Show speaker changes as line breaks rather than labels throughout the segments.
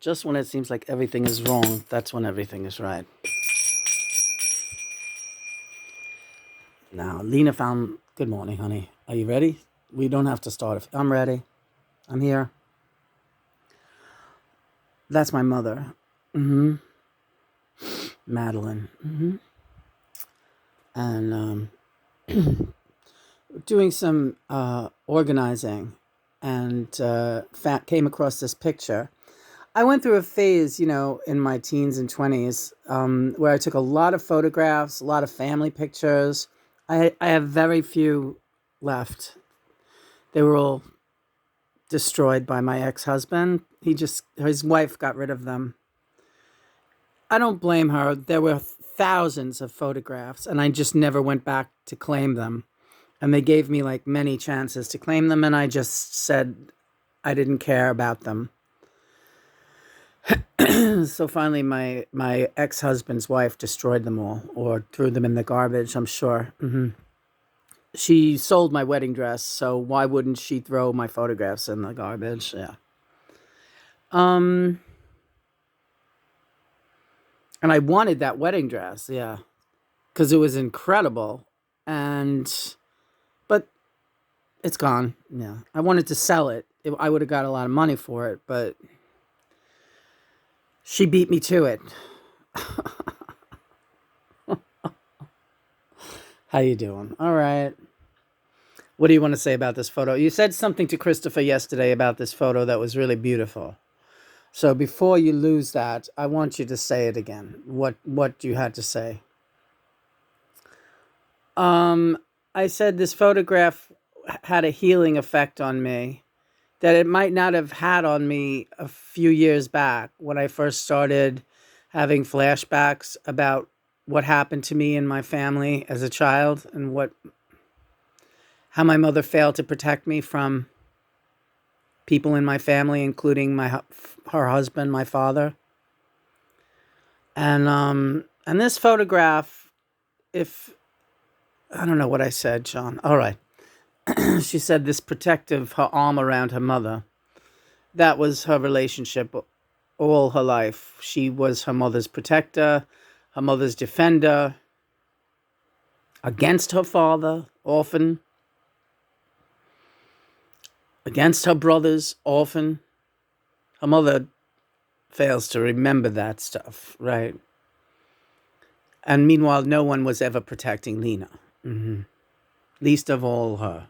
Just when it seems like everything is wrong, that's when everything is right. Now, Lena found. Good morning, honey. Are you ready? We don't have to start. If I'm ready. I'm here. That's my mother. Mm-hmm. Madeline. Mm-hmm. And doing some organizing, and came across this picture. I went through a phase, in my teens and 20s, where I took a lot of photographs, a lot of family pictures. I have very few left. They were all destroyed by my ex-husband. His wife got rid of them. I don't blame her. There were thousands of photographs, and I just never went back to claim them. And they gave me like many chances to claim them, and I just said I didn't care about them. So finally, my ex-husband's wife destroyed them all, or threw them in the garbage, I'm sure. She sold my wedding dress, so why wouldn't she throw my photographs in the garbage? Yeah. And I wanted that wedding dress, yeah, because it was incredible. But it's gone. Yeah, I wanted to sell it. I would have got a lot of money for it, but she beat me to it. How you doing? All right. What do you want to say about this photo? You said something to Christopher yesterday about this photo that was really beautiful. So before you lose that, I want you to say it again. What you had to say. I said this photograph had a healing effect on me that it might not have had on me a few years back when I first started having flashbacks about what happened to me and my family as a child, and how my mother failed to protect me from people in my family, including her husband, my father. And this photograph, if I don't know what I said, Sean. All right. She said this her arm around her mother. That was her relationship all her life. She was her mother's protector, her mother's defender, against her father, often, against her brothers, often. Her mother fails to remember that stuff, right? And meanwhile, no one was ever protecting Lena. Least of all her.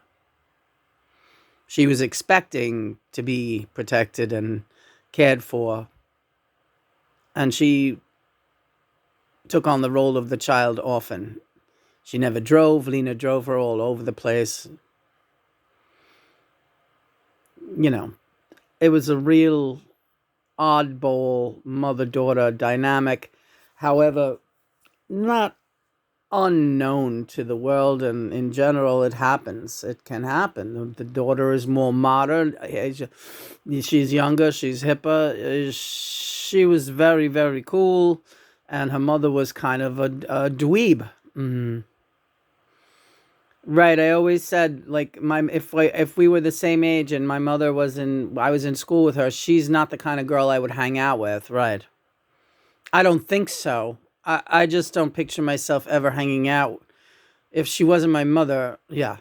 She was expecting to be protected and cared for, and she took on the role of the child often. She never drove. Lena drove her all over the place. It was a real oddball mother-daughter dynamic. However, not unknown to the world, and in general it happens. It can happen. The daughter is more modern. She's younger, she's hipper. She was very, very cool, and her mother was kind of a dweeb. Right. I always said, like, if we were the same age and my mother I was in school with her, she's not the kind of girl I would hang out with. Right. I don't think so. I just don't picture myself ever hanging out. If she wasn't my mother, yeah.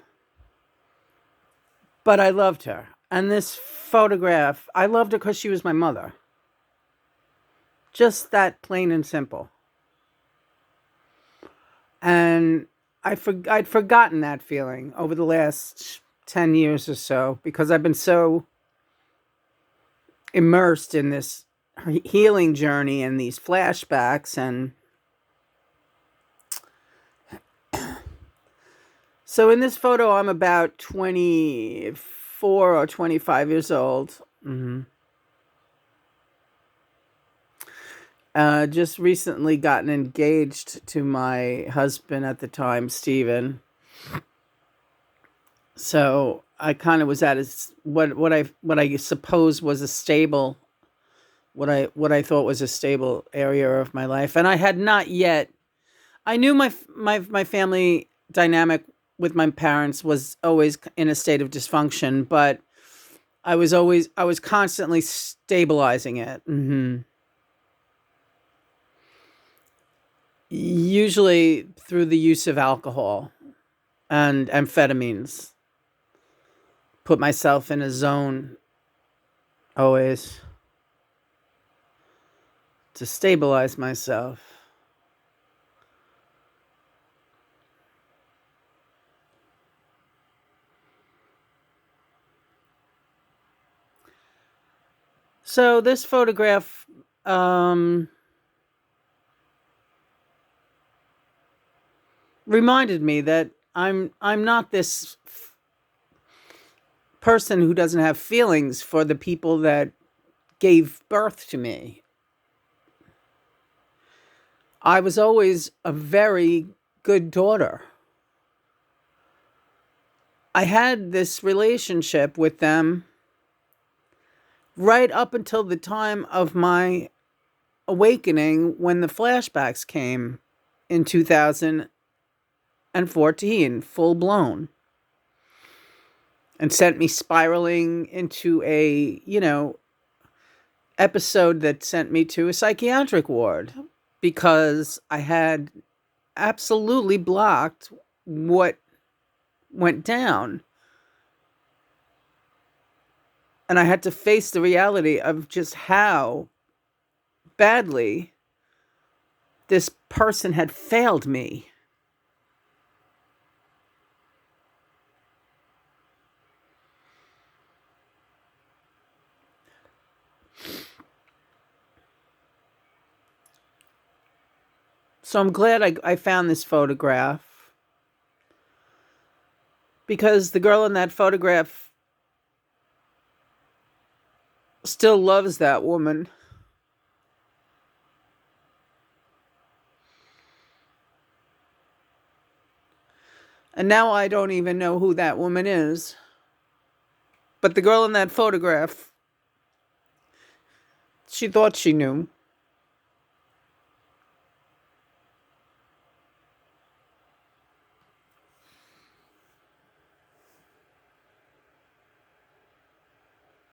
But I loved her. And this photograph, I loved her because she was my mother. Just that, plain and simple. And I'd forgotten that feeling over the last 10 years or so, because I've been so immersed in this healing journey and these flashbacks. And so in this photo, I'm about 24 or 25 years old. Just recently gotten engaged to my husband at the time, Stephen. So I kind of was at what I suppose was a stable, what I thought was a stable area of my life, and I had not yet. I knew my family dynamic with my parents was always in a state of dysfunction, but I was constantly stabilizing it. Usually through the use of alcohol and amphetamines. Put myself in a zone always to stabilize myself. So this photograph reminded me that I'm not this person who doesn't have feelings for the people that gave birth to me. I was always a very good daughter. I had this relationship with them right up until the time of my awakening when the flashbacks came in 2014, full blown, and sent me spiraling into a, episode that sent me to a psychiatric ward because I had absolutely blocked what went down. And I had to face the reality of just how badly this person had failed me. So I'm glad I found this photograph, because the girl in that photograph still loves that woman. And now I don't even know who that woman is. But the girl in that photograph, she thought she knew.